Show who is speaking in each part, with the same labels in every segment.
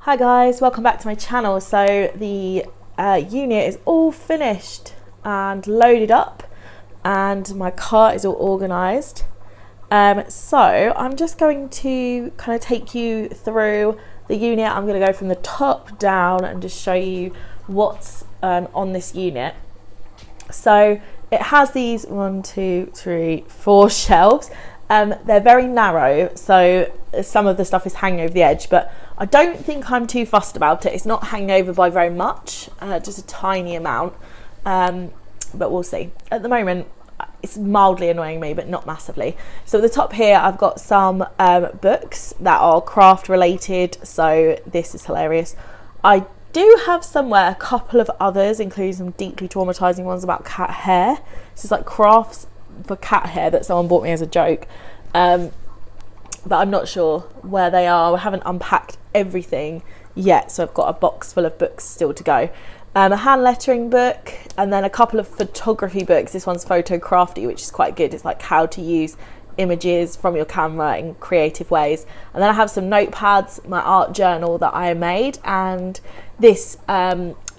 Speaker 1: Hi guys, welcome back to my channel. So the unit is all finished and loaded up and my cart is all organised. So I'm just going to kind of take you through the unit. I'm going to go from the top down and just show you what's on this unit. So it has these 1, 2, 3, 4 shelves. They're very narrow, so some of the stuff is hanging over the edge, but I don't think I'm too fussed about it. It's not hanging over by very much, just a tiny amount, but we'll see. At the moment, it's mildly annoying me, but not massively. So at the top here, I've got some books that are craft related, so this is hilarious. I do have somewhere a couple of others, including some deeply traumatizing ones about cat hair. This is like crafts for cat hair that someone bought me as a joke, but I'm not sure where they are. I haven't unpacked everything yet, so I've got a box full of books still to go. A hand lettering book, and then a couple of photography books. This one's Photo Crafty, which is quite good. It's like how to use images from your camera in creative ways. And then I have some notepads, my art journal that I made, and this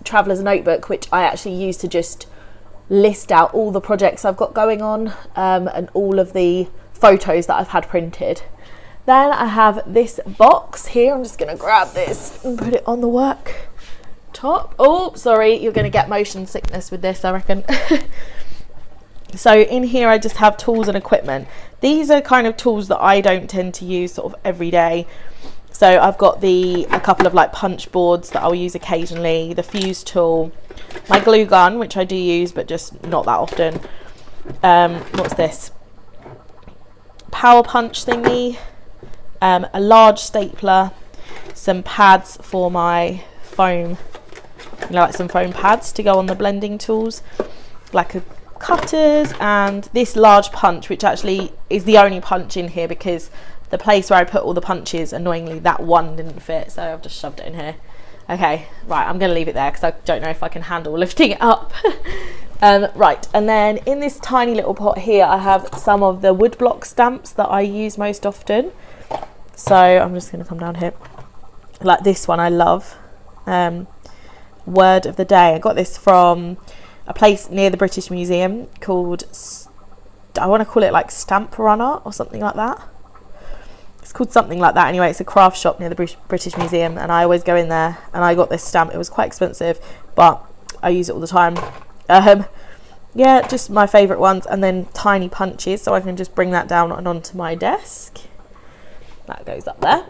Speaker 1: traveler's notebook, which I actually use to just list out all the projects I've got going on, and all of the photos that I've had printed. Then I have this box here. I'm just going to grab this and put it on the work top. Oh, sorry, you're going to get motion sickness with this, I reckon. So in here I just have tools and equipment. These are kind of tools that I don't tend to use sort of every day. So I've got a couple of like punch boards that I'll use occasionally, the fuse tool, my glue gun, which I do use but just not that often. What's this? Power punch thingy, a large stapler, some pads for my foam, like some foam pads to go on the blending tools, like a cutters, and this large punch, which actually is the only punch in here because the place where I put all the punches, annoyingly, that one didn't fit, so I've just shoved it in here. Okay, right, I'm going to leave it there because I don't know if I can handle lifting it up. Right, and then in this tiny little pot here, I have some of the woodblock stamps that I use most often. So I'm just going to come down here. Like this one, I love. Word of the day. I got this from a place near the British Museum called, I want to call it like Stamp Runner or something like that. It's called something like that anyway. It's a craft shop near the British Museum, and I always go in there, and I got this stamp. It was quite expensive, but I use it all the time. Yeah, just my favourite ones. And then tiny punches, so I can just bring that down and onto my desk. That goes up there.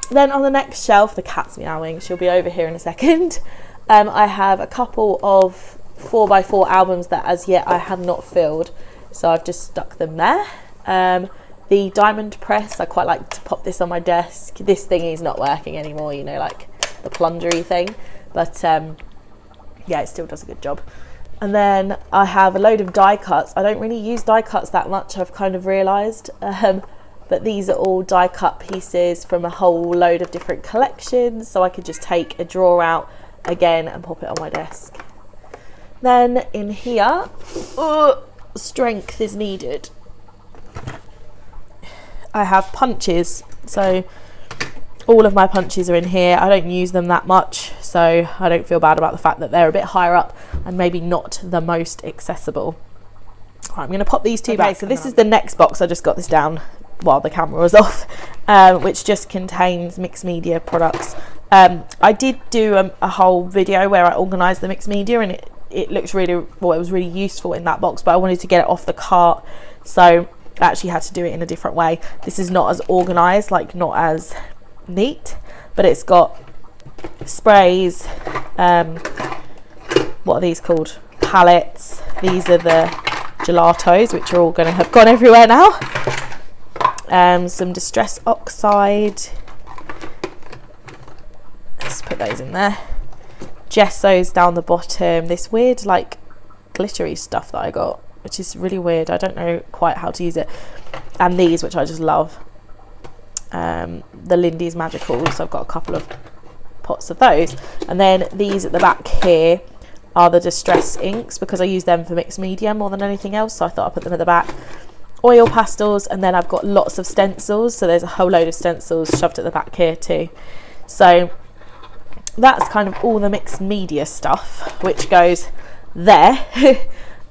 Speaker 1: Then on the next shelf, the cat's meowing, she'll be over here in a second. I have a couple of 4x4 albums that as yet I have not filled, so I've just stuck them there. The diamond press, I quite like to pop this on my desk. This thing is not working anymore, you know, like the plungery thing, but yeah, it still does a good job. And then I have a load of die cuts. I don't really use die cuts that much, I've kind of realised, but these are all die cut pieces from a whole load of different collections, so I could just take a drawer out again and pop it on my desk. Then in here, strength is needed. I have punches, so all of my punches are in here. I don't use them that much, so I don't feel bad about the fact that they're a bit higher up and maybe not the most accessible. Right, I'm going to pop these two back. So this is the next box. I just got this down while the camera was off, which just contains mixed media products. I did do a whole video where I organised the mixed media, and it looks really, well, it was really useful in that box, but I wanted to get it off the cart, so I actually had to do it in a different way. This is not as organised, like not as neat, but it's got sprays, what are these called? Palettes. These are the gelatos, which are all going to have gone everywhere now. Some distress oxide. Let's put those in there. Gessos down the bottom. This weird like glittery stuff that I got, which is really weird. I don't know quite how to use it. And these, which I just love. The Lindy's Magicals. So I've got a couple of pots of those. And then these at the back here are the distress inks, because I use them for mixed media more than anything else, so I thought I'd put them at the back. Oil pastels, and then I've got lots of stencils, so there's a whole load of stencils shoved at the back here too. So that's kind of all the mixed media stuff, which goes there.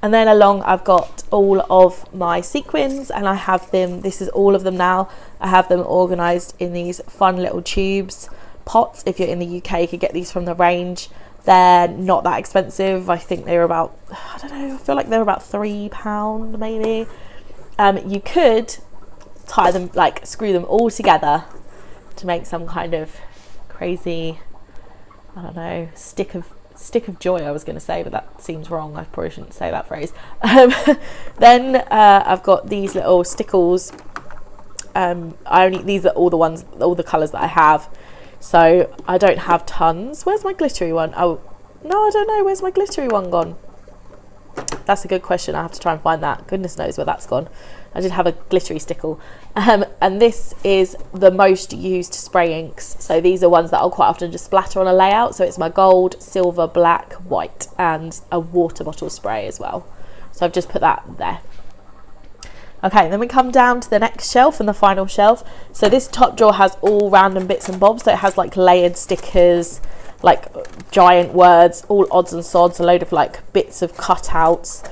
Speaker 1: And then along I've got all of my sequins, and I have them, this is all of them now, I have them organised in these fun little tubes pots. If you're in the UK, you could get these from the range. They're not that expensive. I think they're about, I don't know, I feel like they're about £3 maybe. You could tie them, like screw them all together to make some kind of crazy, I don't know, stick of joy, I was going to say, but that seems wrong. I probably shouldn't say that phrase. Then I've got these little stickles. These are all the colours that I have. So I don't have tons. Where's my glittery one? Oh, no, I don't know. Where's my glittery one gone? That's a good question. I have to try and find that. Goodness knows where that's gone. I did have a glittery stickle. And this is the most used spray inks. So these are ones that I'll quite often just splatter on a layout. So it's my gold, silver, black, white, and a water bottle spray as well. So I've just put that there. Okay, then we come down to the next shelf and the final shelf. So this top drawer has all random bits and bobs. So it has like layered stickers, like giant words, all odds and sods, a load of like bits of cutouts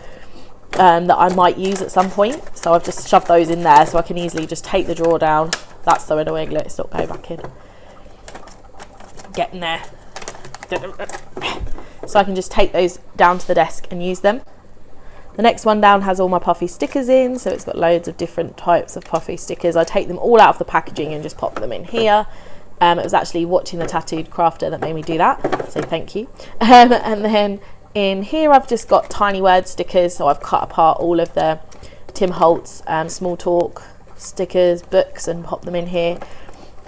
Speaker 1: that I might use at some point. So I've just shoved those in there so I can easily just take the drawer down. That's so annoying. Let it stop going back in. Get in there. So I can just take those down to the desk and use them. The next one down has all my puffy stickers in, so it's got loads of different types of puffy stickers. I take them all out of the packaging and just pop them in here. It was actually watching the Tattooed Crafter that made me do that, so thank you. And then in here I've just got tiny word stickers, so I've cut apart all of the Tim Holtz small talk stickers, books, and pop them in here.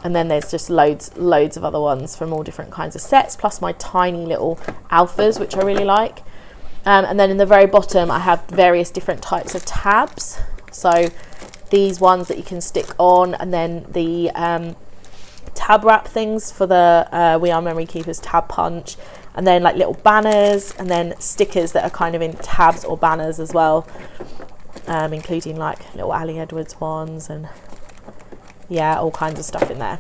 Speaker 1: And then there's just loads of other ones from all different kinds of sets, plus my tiny little alphas, which I really like. And then in the very bottom I have various different types of tabs. So these ones that you can stick on, and then the tab wrap things for the We Are Memory Keepers tab punch, and then like little banners, and then stickers that are kind of in tabs or banners as well, including like little Ali Edwards ones, and yeah, all kinds of stuff in there.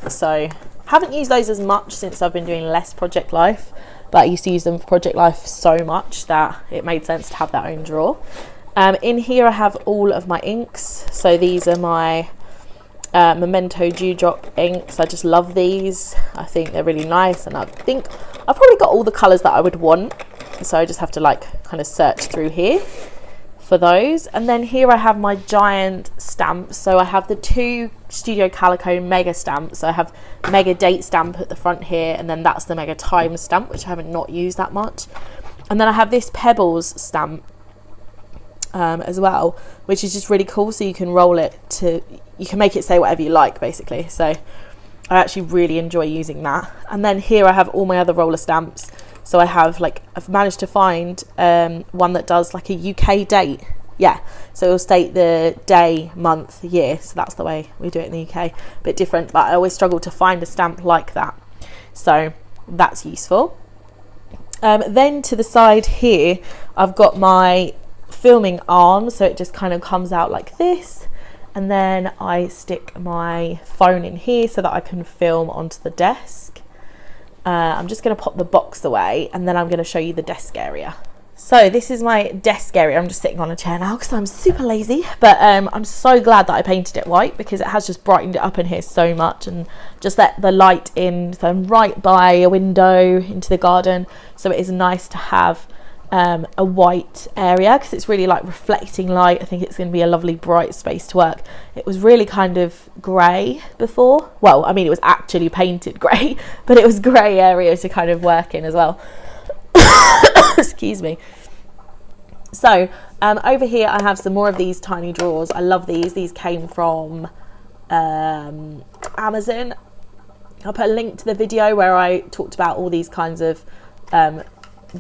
Speaker 1: So haven't used those as much since I've been doing less Project Life, but I used to use them for Project Life so much that it made sense to have their own drawer. In here I have all of my inks. So these are my Memento Dewdrop inks. I just love these. I think they're really nice, and I think I've probably got all the colours that I would want. So I just have to like kind of search through here for those. And then here I have my giant stamps. So I have the 2 Studio Calico mega stamps. So I have mega date stamp at the front here, and then that's the mega time stamp, which I haven't not used that much. And then I have this Pebbles stamp as well, which is just really cool. So you can roll it to, you can make it say whatever you like basically. So I actually really enjoy using that. And then here I have all my other roller stamps. So I have like, I've managed to find one that does like a UK date. Yeah, so it'll state the day, month, year. So that's the way we do it in the UK. A bit different, but I always struggle to find a stamp like that. So that's useful. Then to the side here, I've got my filming arm. So it just kind of comes out like this. And then I stick my phone in here so that I can film onto the desk. I'm just going to pop the box away, and then I'm going to show you the desk area. So this is my desk area. I'm just sitting on a chair now because I'm super lazy, but I'm so glad that I painted it white because it has just brightened it up in here so much, and just let the light in. So I'm right by a window into the garden, so it is nice to have a white area because it's really like reflecting light. I think it's going to be a lovely bright space to work. It was really kind of grey before. Well, I mean, it was actually painted grey, but it was grey area to kind of work in as well. Excuse me. So over here I have some more of these tiny drawers. I love these. These came from Amazon. I'll put a link to the video where I talked about all these kinds of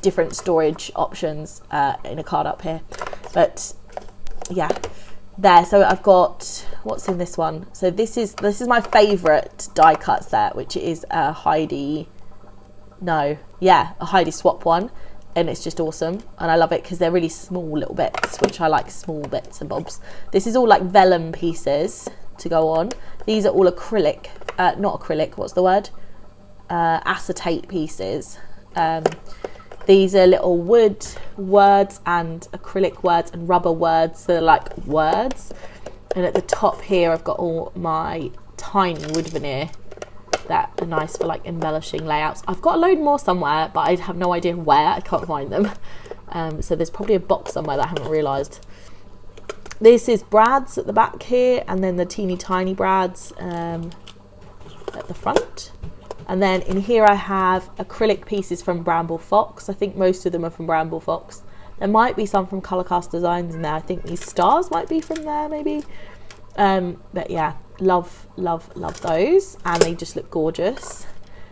Speaker 1: different storage options in a card up here. But yeah, there. So I've got, what's in this one? So this is my favourite die cut set, which is a Heidi swap one, and it's just awesome, and I love it because they're really small little bits, which I like, small bits and bobs. This is all like vellum pieces to go on. These are all acrylic, not acrylic, what's the word? acetate pieces. These are little wood words and acrylic words and rubber words. They're like words. And at the top here, I've got all my tiny wood veneer that are nice for like embellishing layouts. I've got a load more somewhere, but I have no idea where. I can't find them. So there's probably a box somewhere that I haven't realised. This is brads at the back here, and then the teeny tiny brads at the front. And then in here I have acrylic pieces from Bramble Fox. I think most of them are from Bramble Fox. There might be some from Colourcast Designs in there. I think these stars might be from there maybe. But yeah, love those, and they just look gorgeous.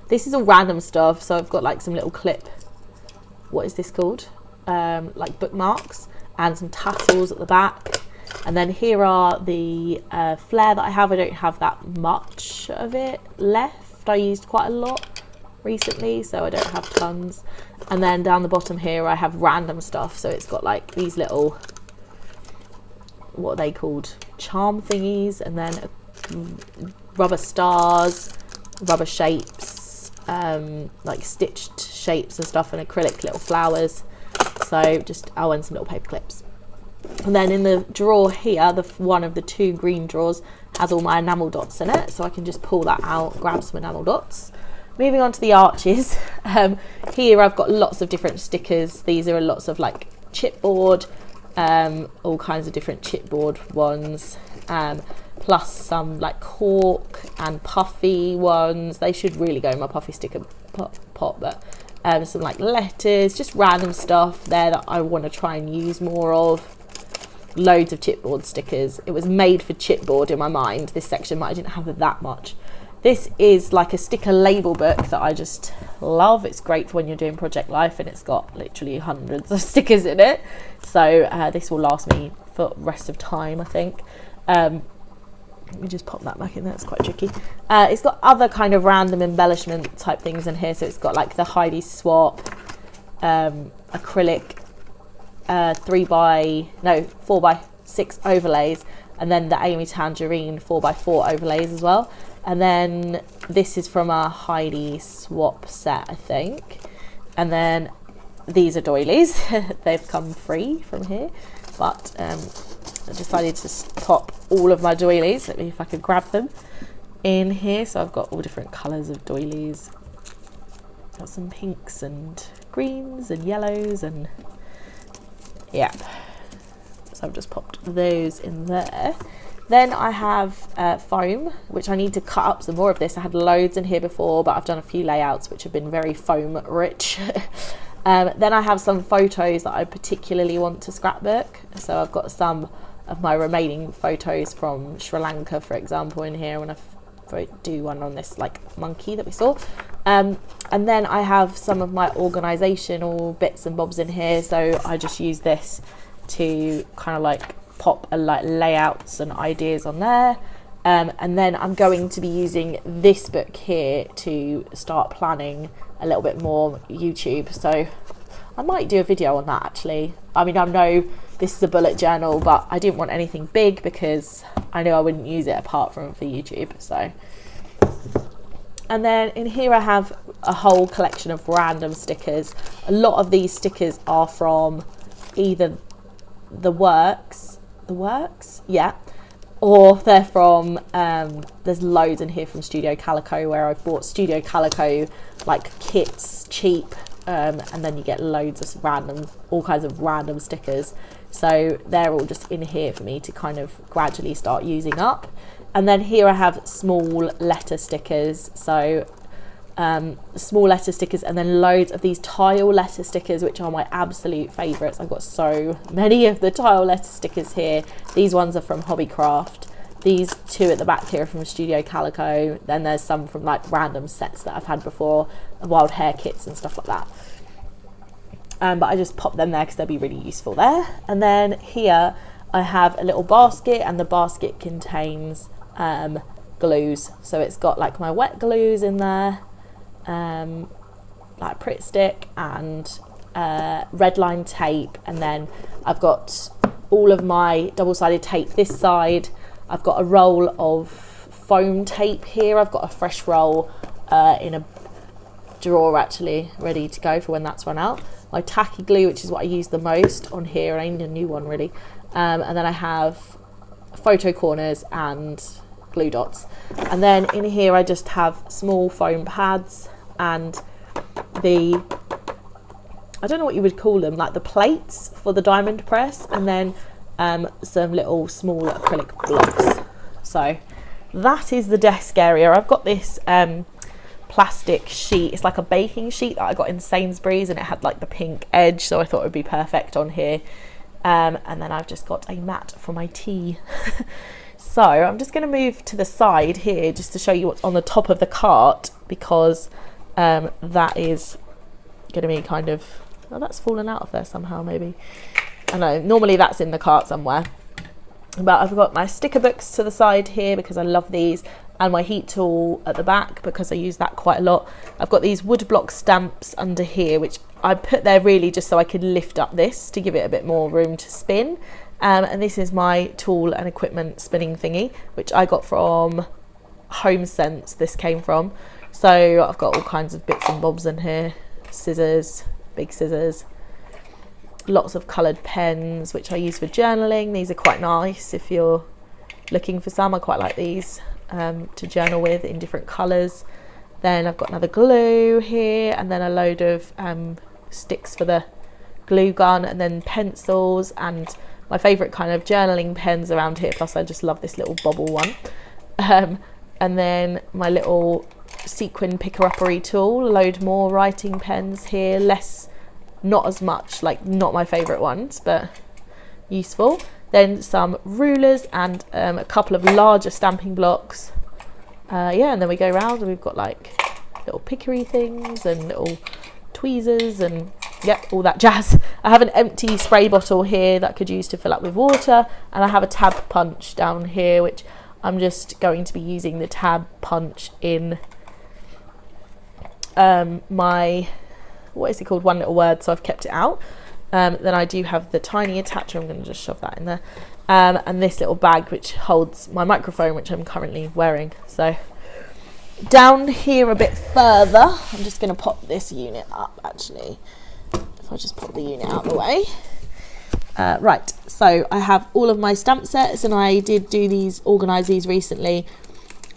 Speaker 1: This is all random stuff, so I've got like some little clip, what is this called? Like bookmarks, and some tassels at the back. And then here are the flare that I have. I don't have that much of it left. I used quite a lot recently, so I don't have tons. And then down the bottom here I have random stuff, so it's got like these little, what are they called, charm thingies, and then rubber stars, rubber shapes, like stitched shapes and stuff, and acrylic little flowers. So just, oh, and some little paper clips. And then in the drawer here, one of the two green drawers has all my enamel dots in it, so I can just pull that out, grab some enamel dots. Moving on to the arches, here I've got lots of different stickers. These are lots of like chipboard, all kinds of different chipboard ones, plus some like cork and puffy ones. They should really go in my puffy sticker pot, but some like letters, just random stuff there that I want to try and use more of. Loads of chipboard stickers. It was made for chipboard in my mind, this section, but I didn't have that much. This is like a sticker label book that I just love. It's great for when you're doing Project Life, and it's got literally hundreds of stickers in it. So this will last me for the rest of time, I think. Let me just pop that back in there, it's quite tricky. It's got other kind of random embellishment type things in here. So it's got like the Heidi Swap, acrylic, 4x6 overlays, and then the Amy Tangerine 4x4 overlays as well. And then this is from a Heidi Swap set, I think. And then these are doilies. They've come free from here, but I decided to pop all of my doilies. Let me, if I could grab them in here. So I've got all different colours of doilies. Got some pinks and greens and yellows, and yeah. So I've just popped those in there. Then I have foam, which I need to cut up some more of this. I had loads in here before, but I've done a few layouts which have been very foam rich. Then I have some photos that I particularly want to scrapbook. So I've got some of my remaining photos from Sri Lanka, for example, in here, when I do one on this like monkey that we saw. And then I have some of my organisational bits and bobs in here. So I just use this to kind of like pop like layouts and ideas on there, and then I'm going to be using this book here to start planning a little bit more YouTube. So I might do a video on that actually. I mean, I know this is a bullet journal, but I didn't want anything big because I knew I wouldn't use it apart from for YouTube. So, and then in here I have a whole collection of random stickers. A lot of these stickers are from either the works, yeah, or they're from there's loads in here from Studio Calico, where I've bought Studio Calico like kits cheap, and then you get loads of all kinds of random stickers. So they're all just in here for me to kind of gradually start using up. And then here I have small letter stickers, so small letter stickers, and then loads of these tile letter stickers, which are my absolute favourites. I've got so many of the tile letter stickers here. These ones are from Hobbycraft. These two at the back here are from Studio Calico. Then there's some from like random sets that I've had before, wild hair kits and stuff like that. But I just pop them there because they'll be really useful there. And then here I have a little basket, and the basket contains glues. So it's got like my wet glues in there, like Pritt Stick and red line tape, and then I've got all of my double-sided tape this side. I've got a roll of foam tape here. I've got a fresh roll in drawer actually ready to go for when that's run out. My tacky glue, which is what I use the most on here, I need a new one really. And then I have photo corners and glue dots. And then in here I just have small foam pads and the, I don't know what you would call them, like the plates for the diamond press, and then some little small acrylic blocks. So that is the desk area. I've got this plastic sheet. It's like a baking sheet that I got in Sainsbury's, and it had like the pink edge, so I thought it would be perfect on here. And then I've just got a mat for my tea. So I'm just going to move to the side here just to show you what's on the top of the cart, because that is going to be kind of, oh, that's fallen out of there somehow maybe. I know, normally that's in the cart somewhere. But I've got my sticker books to the side here because I love these, and my heat tool at the back because I use that quite a lot. I've got these wood block stamps under here, which I put there really just so I could lift up this to give it a bit more room to spin. And this is my tool and equipment spinning thingy, which I got from Home Sense. This came from. So I've got all kinds of bits and bobs in here. Scissors, big scissors. Lots of coloured pens, which I use for journaling. These are quite nice if you're looking for some. I quite like these to journal with in different colours. Then I've got another glue here, and then a load of sticks for the glue gun, and then pencils, and my favourite kind of journaling pens around here, plus I just love this little bobble one. And then my little sequin picker-uppery tool, a load more writing pens here, not as much, like not my favourite ones, but useful. Then some rulers and a couple of larger stamping blocks. Yeah, and then we go around and we've got like little pickery things and little tweezers and yep, all that jazz. I have an empty spray bottle here that I could use to fill up with water, and I have a tab punch down here, which I'm just going to be using the tab punch in my, what is it called, One Little Word, so I've kept it out. Then I do have the tiny attacher. I'm going to just shove that in there, and this little bag which holds my microphone, which I'm currently wearing. So down here a bit further, I'm just going to pop this unit up actually. If I just pop the unit out of the way. Right, so I have all of my stamp sets, and I did organise these recently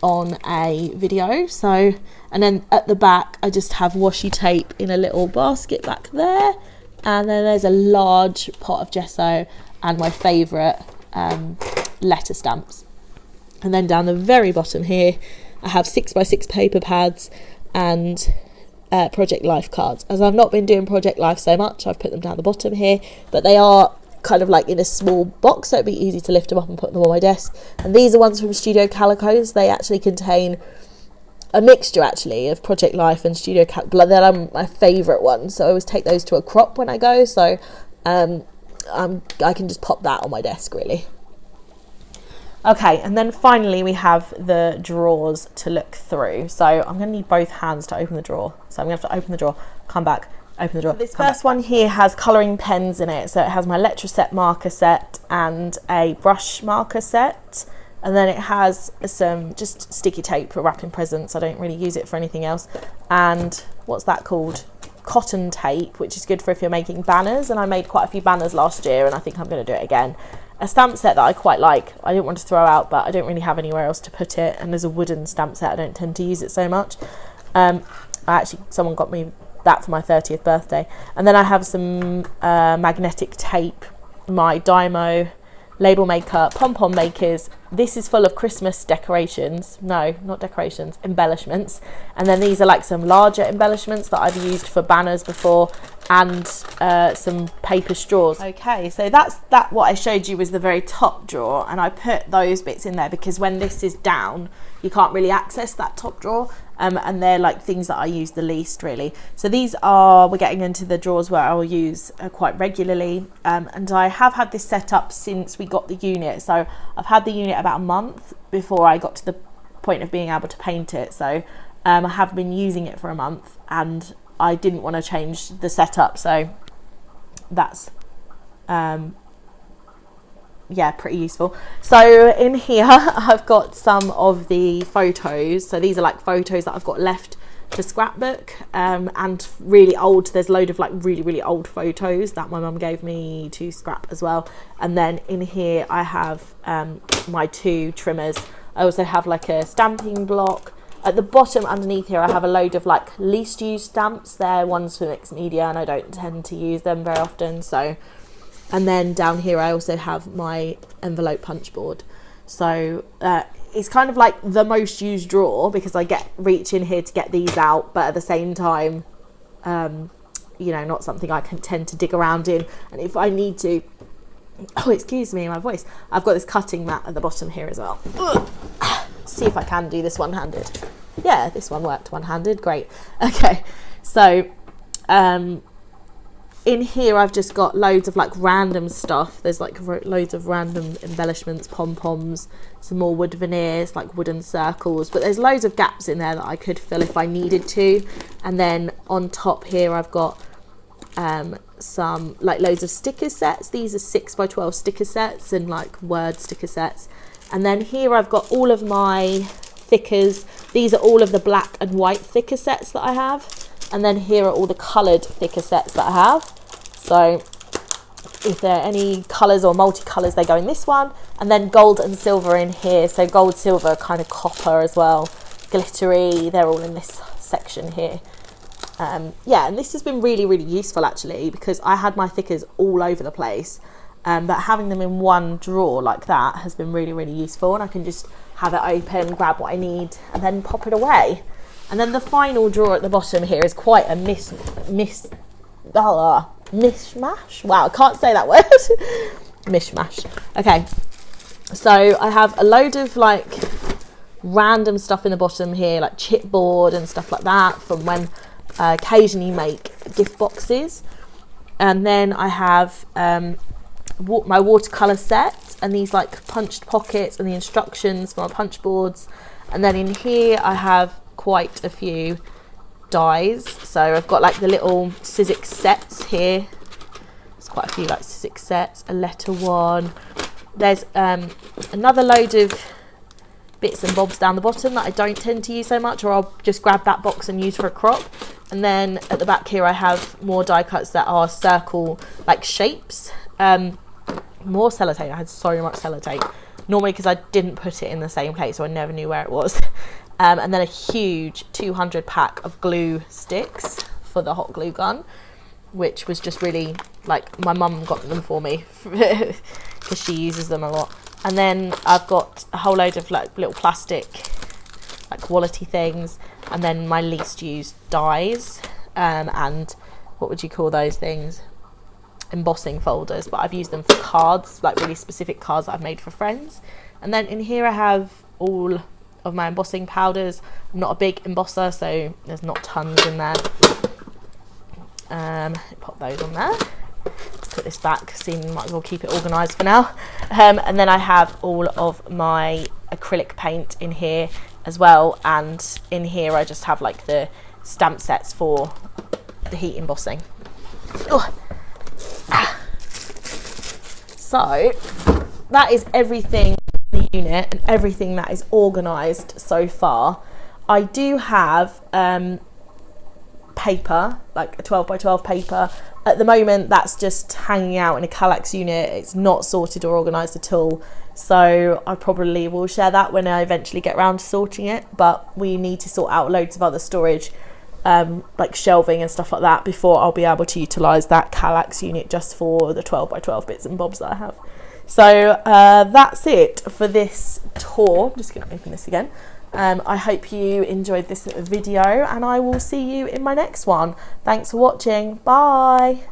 Speaker 1: on a video. So, and then at the back I just have washi tape in a little basket back there, and then there's a large pot of gesso and my favourite letter stamps. And then down the very bottom here I have 6x6 paper pads and Project Life cards. As I've not been doing Project Life so much, I've put them down the bottom here, but they are kind of like in a small box, so it'd be easy to lift them up and put them on my desk. And these are ones from Studio Calicos. They actually contain a mixture actually of Project Life and Studio Calico. They're my favourite ones, so I always take those to a crop when I go, so I can just pop that on my desk really. Okay, and then finally we have the drawers to look through. So I'm going to need both hands to open the drawer. So I'm going to have to open the drawer, come back, open the drawer. So this first one here has colouring pens in it. So it has my Letraset marker set and a brush marker set. And then it has some just sticky tape for wrapping presents. I don't really use it for anything else. And what's that called? Cotton tape, which is good for if you're making banners. And I made quite a few banners last year, and I think I'm going to do it again. A stamp set that I quite like, I didn't want to throw out, but I don't really have anywhere else to put it, and there's a wooden stamp set, I don't tend to use it so much. Someone got me that for my 30th birthday. And then I have some magnetic tape, my Dymo label maker, pom-pom makers. This is full of Christmas decorations. No, not decorations, embellishments. And then these are like some larger embellishments that I've used for banners before, and some paper straws. Okay, so that's what I showed you was the very top drawer, and I put those bits in there because when this is down, you can't really access that top drawer. And they're like things that I use the least really. So we're getting into the drawers where I will use quite regularly. And I have had this set up since we got the unit. So I've had the unit about a month before I got to the point of being able to paint it. So I have been using it for a month, and I didn't want to change the setup. So that's yeah, pretty useful. So in here I've got some of the photos. So these are like photos that I've got left to scrapbook, and really old, there's a load of like really old photos that my mum gave me to scrap as well. And then in here I have my 2 trimmers. I also have like a stamping block. At the bottom underneath here I have a load of like least used stamps. They're ones for mixed media and I don't tend to use them very often, so. And then down here I also have my envelope punch board. So it's kind of like the most used drawer because I reach in here to get these out, but at the same time, you know, not something I can tend to dig around in. And if I need to, oh, excuse me, my voice. I've got this cutting mat at the bottom here as well. See if I can do this one-handed. Yeah, this one worked one-handed, great. Okay, so in here I've just got loads of like random stuff. There's like loads of random embellishments, pom-poms, some more wood veneers, like wooden circles, but there's loads of gaps in there that I could fill if I needed to. And then on top here I've got some like loads of sticker sets. These are 6x12 sticker sets and like word sticker sets. And then here I've got all of my thickers. These are all of the black and white thicker sets that I have. And then here are all the coloured thicker sets that I have. So if there are any colours or multicolours, they go in this one. And then gold and silver in here. So gold, silver, kind of copper as well. Glittery, they're all in this section here. Yeah, and this has been really useful actually, because I had my thickers all over the place. But having them in one drawer like that has been really useful, and I can just have it open, grab what I need, and then pop it away. And then the final drawer at the bottom here is quite a mishmash. Wow, I can't say that word. Mishmash. Okay, so I have a load of like random stuff in the bottom here, like chipboard and stuff like that from when I occasionally make gift boxes. And then I have my watercolour set and these like punched pockets and the instructions for my punch boards. And then in here I have quite a few dies. So I've got like the little Sizzix sets here. There's quite a few like Sizzix sets, a letter one. There's another load of bits and bobs down the bottom that I don't tend to use so much, or I'll just grab that box and use for a crop. And then at the back here I have more die cuts that are circle like shapes. More sellotape. I had so much sellotape, normally because I didn't put it in the same place, so I never knew where it was. And then a huge 200 pack of glue sticks for the hot glue gun, which was just really like, my mum got them for me because she uses them a lot. And then I've got a whole load of like little plastic like quality things, and then my least used dies, and what would you call those things? Embossing folders, but I've used them for cards, like really specific cards that I've made for friends. And then in here I have all of my embossing powders. I'm not a big embosser, so there's not tons in there. Pop those on there. Put this back, might as well keep it organised for now. And then I have all of my acrylic paint in here as well, and in here I just have like the stamp sets for the heat embossing. Ugh. So that is everything in the unit and everything that is organised so far. I do have paper, like a 12x12 paper. At the moment that's just hanging out in a Kallax unit. It's not sorted or organised at all, so I probably will share that when I eventually get around to sorting it. But we need to sort out loads of other storage, like shelving and stuff like that, before I'll be able to utilise that Kallax unit just for the 12x12 bits and bobs that I have. So that's it for this tour. I'm just going to open this again. I hope you enjoyed this video, and I will see you in my next one. Thanks for watching. Bye.